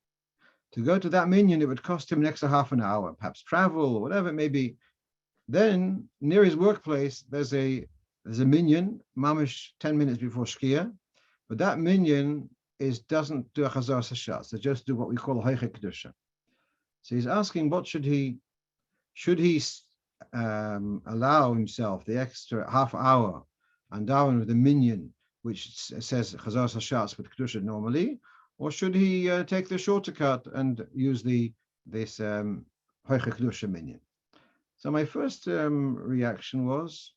To go to that minyan, it would cost him an extra half an hour, perhaps travel or whatever it may be. Then near his workplace, there's a minyan, mamish 10 minutes before Shkia, but that minyan doesn't do a chazar sashat, so just do what we call a heiche kedusha. So he's asking, what should he allow himself the extra half hour and daven with the minyan, which says chazar sashat with kedusha normally, or should he take the shorter cut and use this heiche kedusha minyan? So my first reaction was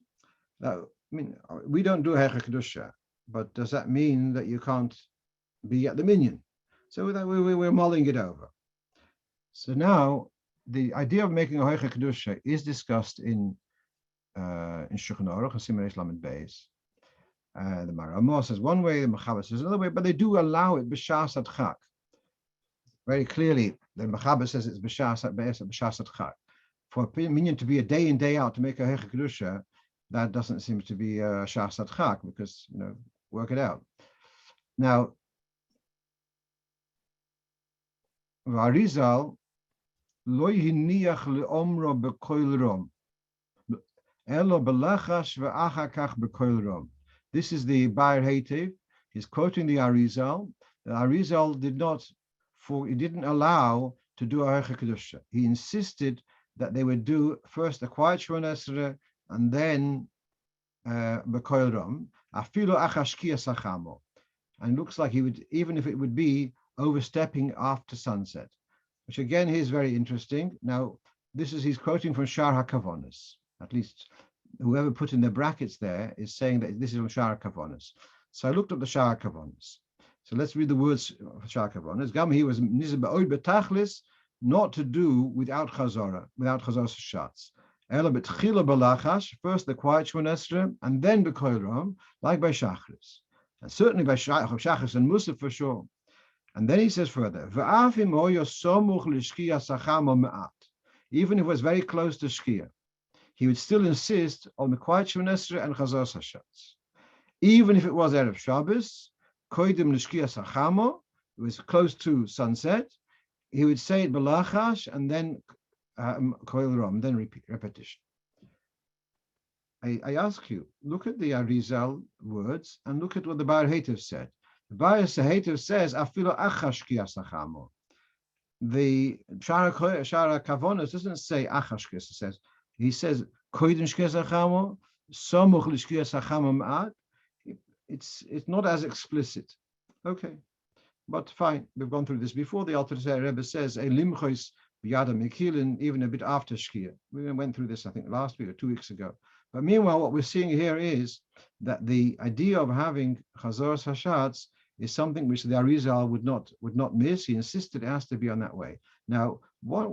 that, we don't do heiche kedusha, but does that mean that you can't be at the minyan? So that we're mulling it over. So now the idea of making a heiche kedusha is discussed in Shulchan Aruch and Siman Reish Lamed Beis. The Maramah says one way, the Mechaber says another way, but they do allow it b'shas adchak. Very clearly, the Mechaber says it's b'shas adchak. For a minyan to be a day in, day out to make a heiche kedusha, that doesn't seem to be a shas adchak, because work it out. Now, Arizal lo hiniach leomro bekoil rom, elo belachash ve'achar kach bekoil rom. This is the Bayer Heitev. He's quoting the Arizal. The Arizal didn't allow to do a heiche kedusha. He insisted that they would do first a quiet Shemona Esrei and then bekoil rom, afilo achar shkia sachamo. And it looks like he would, even if it would be overstepping after sunset, which again is very interesting. Now, he's quoting from Shar HaKavonos. At least whoever put in the brackets there is saying that this is from Shar HaKavonos. So I looked up the Shar HaKavonos. So let's read the words of Shar HaKavonos. Gam he was nizeh ba'od betachlis, not to do without chazara shots. Ela betchila balachash, first the quiet Shemona Esrei, and then bekoil rom, like by Shachris. And certainly by Shachris and Musaf for sure. And then he says further, even if it was very close to Shkia, he would still insist on the quiet Shemona Esrei and Chazar Sashatz. Even if it was Erev Shabbos, Koidim L'Shkia Sachamo, it was close to sunset, he would say it Balachash and then Koil Rom, then repetition. I ask you, look at the Arizal words and look at what the Bayer Heitev said. The Bayer Heitev says, Afilo Achar Shkia Sachamo. The Shara Kavonos doesn't say Achar Shkia, he says Koidim Shkia Sachamo, Somuch L'Shkia Sachamo Ma'at. It's not as explicit. Okay, but fine. We've gone through this before. The Alter Rebbe says a limchos b'yada mekilin, even a bit after Shkia. We went through this, I think, last week or 2 weeks ago. But meanwhile, what we're seeing here is that the idea of having Chazoras Hashatz is something which the Arizal would not miss. He insisted it has to be on that way. Now, I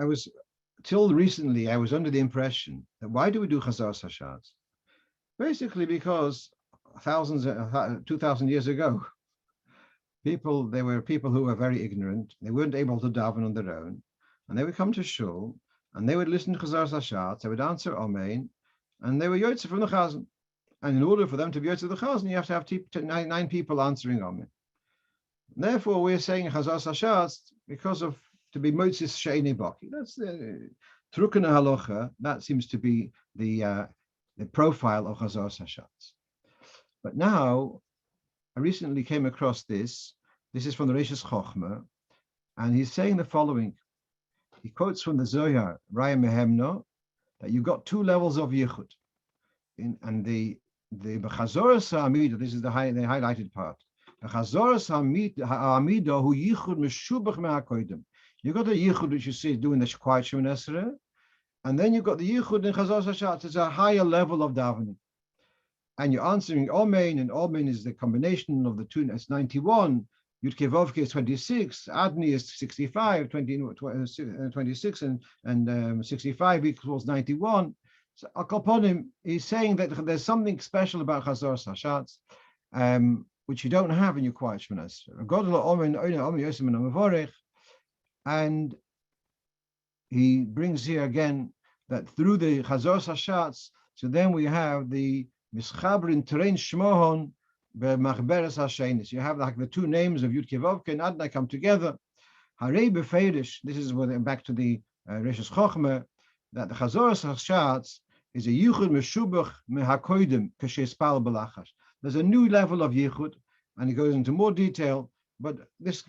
was till recently I was under the impression that why do we do Chazoras Hashatz? Basically because 2,000 years ago, there were people who were very ignorant. They weren't able to daven on their own, and they would come to shul and they would listen to Chazoras Hashatz. They would answer Amen, and they were yotze from the chazan. And in order for them to be yotze the chazan, you have to have 9 people answering Amen. Therefore, we're saying Chazoras Hashatz because of to be motzis she'enei baki. That's the Trukana Halacha. That seems to be the profile of Chazoras Hashatz. But now, I recently came across this. This is from the Reishis Chochma, and he's saying the following. He quotes from the Zohar, Raya Mehemno, that you've got 2 levels of yichud. And the Chazoras HaAmidah, this is the highlighted part. The Chazoras HaAmidah hu yichud meshubach mehakoidim. You've got the yichud which you see doing the quiet Shemoneh Esrei, and then you've got the yichud in Chazoras Hashatz. It's a higher level of davening. And you're answering Amen, and Amen is the combination of the 2, it's 91, Yud Kei Vav Kei is 26, Adni is 65, 26, and 65 equals 91. So Akalponim, he's saying that there's something special about Chazoras Hashatz, which you don't have in your quiet Shemoneh Esrei. And he brings here again that through the Chazoras Hashatz, so then we have the Mischabrin Terein Shmohon beMachberes Hashenis. You have like the 2 names of Yud Kei Vav Kei and Adnai come together. Harei beferish. This is back to the Reishis Chochma, that the Chazoras Hashatz is a yichud meshubach mehakoidim k'sheispal b'lachash. There's a new level of yichud, and he goes into more detail. But this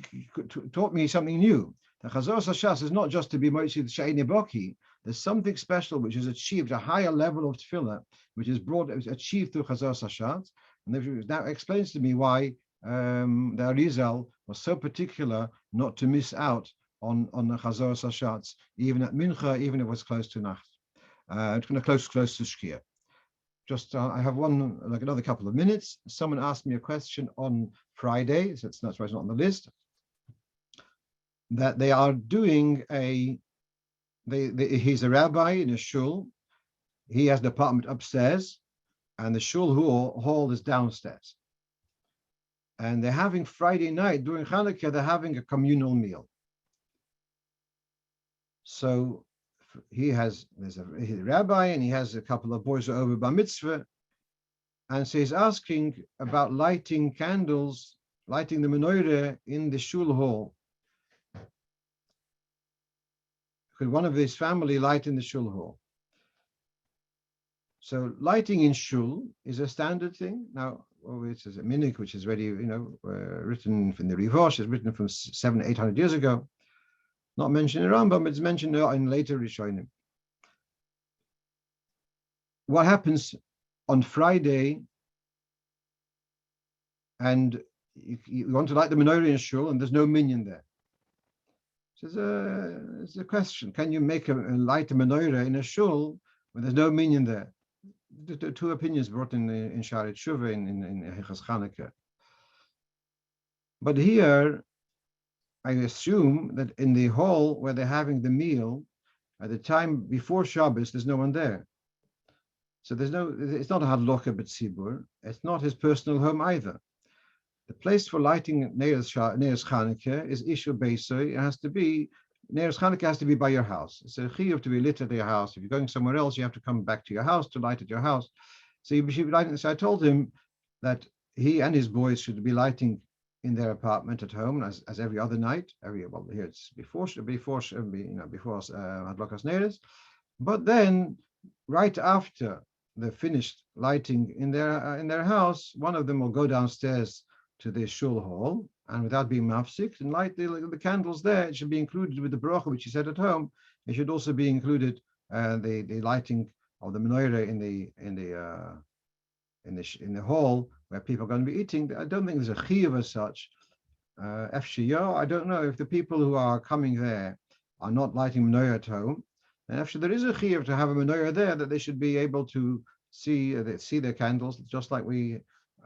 taught me something new. The Chazoras Hashatz is not just to be motzis she'enei baki. There's something special which is achieved, a higher level of tefillah, which is achieved through Chazoras Hashatz. And that explains to me why the Arizal was so particular not to miss out on the Chazoras Hashatz, even at Mincha, even if it was close to Nacht. It's going to close to Shkia. Just I have another couple of minutes. Someone asked me a question on Friday, so that's why it's not on the list, that they are doing he's a rabbi in a shul. He has the apartment upstairs, and the shul hall is downstairs. And they're having Friday night during Hanukkah, they're having a communal meal. So there's a rabbi, and he has a couple of boys over bar mitzvah, and so he's asking about lighting candles, lighting the menorah in the shul hall. Could one of his family light in the shul hall? So lighting in shul is a standard thing. Now, it's a minhag which is already, written from the Rivosh, it's written from 700-800 years ago. Not mentioned in Rambam, but it's mentioned in later Rishonim. What happens on Friday, and you want to light the menorah in shul, and there's no minyan there? So it's a question: can you make light a menorah in a shul when there's no minyan there? The 2 opinions brought in Sha'arei Tshuva in Hilchos Chanukah. But here, I assume that in the hall where they're having the meal, at the time before Shabbos, there's no one there. So it's not a hadlocha b'tzibur. It's not his personal home either. The place for lighting Neiros Chanukah is Ishu Beisoi. It has to be, Neiros Chanukah has to be by your house. It's a chiyuv to be lit at your house. If you're going somewhere else, you have to come back to your house to light at your house. So you should be lighting. So I told him that he and his boys should be lighting in their apartment at home as every other night. Here it's before Hadlokas Neiros. But then right after they're finished lighting in their house, one of them will go downstairs to the shul hall, and without being mafsik, and light the candles there. It should be included with the bracha which he said at home. It should also be included the lighting of the menorah in the hall where people are going to be eating. I don't think there's a chiyuv as such. FCO, I don't know if the people who are coming there are not lighting menorah at home, and actually there is a chiyuv to have a menorah there, that they should be able to see their candles, just like we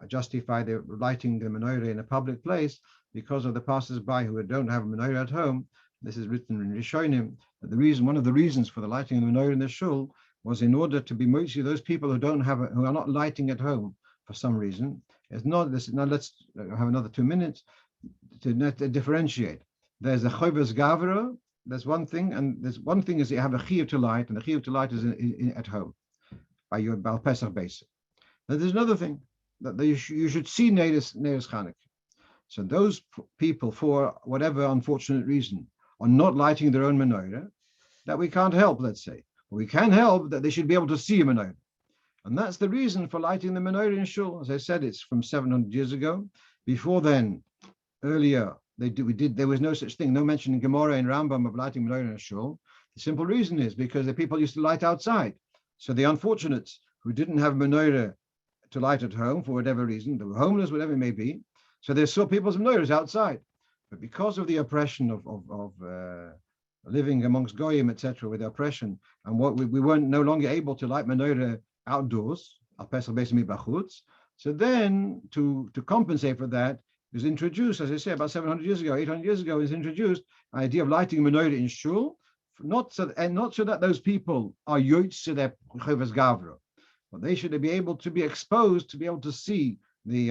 justify the lighting the menorah in a public place because of the passers-by who don't have a menorah at home. This is written in Rishonim, that one of the reasons for the lighting of the menorah in the shul was in order to be mostly those people who are not lighting at home for some reason. It's not this. Now let's have another 2 minutes to differentiate. There's a chovas gavra. There's one thing, and there's one thing is you have a chiyuv to light, and the chiyuv to light is at home by your Bal Pesach base. Now there's another thing that you should see Neiris Chanukah. So those people, for whatever unfortunate reason, are not lighting their own menorah, that we can't help, let's say. But we can help that they should be able to see a menorah. And that's the reason for lighting the menorah in shul. As I said, it's from 700 years ago. Before then, earlier, there was no such thing, no mention in Gemara and Rambam of lighting menorah in a shul. The simple reason is because the people used to light outside. So the unfortunates who didn't have menorah to light at home for whatever reason, they were homeless, whatever it may be, so they saw people's menorahs outside. But because of the oppression of living amongst goyim, etc., with the oppression, and what we weren't no longer able to light menorah outdoors, so then to compensate for that, was introduced, as I say, about 700 years ago, 800 years ago, is introduced the idea of lighting menorah in shul, not so that those people are yotz to their chovas gavra, but they should be able to be exposed to be able to see the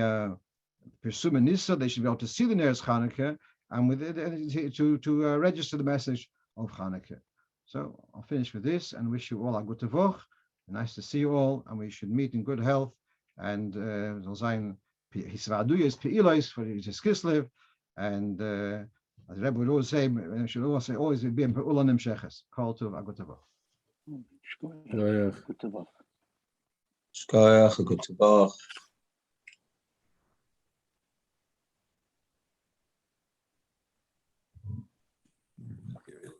Pirsum and Nisa. They should be able to see the Neiris Chanukah, and with it to register the message of Chanukah. So I'll finish with this and wish you all a good tavoch. Nice to see you all, and we should meet in good health. And zal zijn hisvaduyas peilos for his kislev, and as Rebbe would always say, should always be in ulanim sheches. Call to a good tavoch. Shkoyach, good tavoch.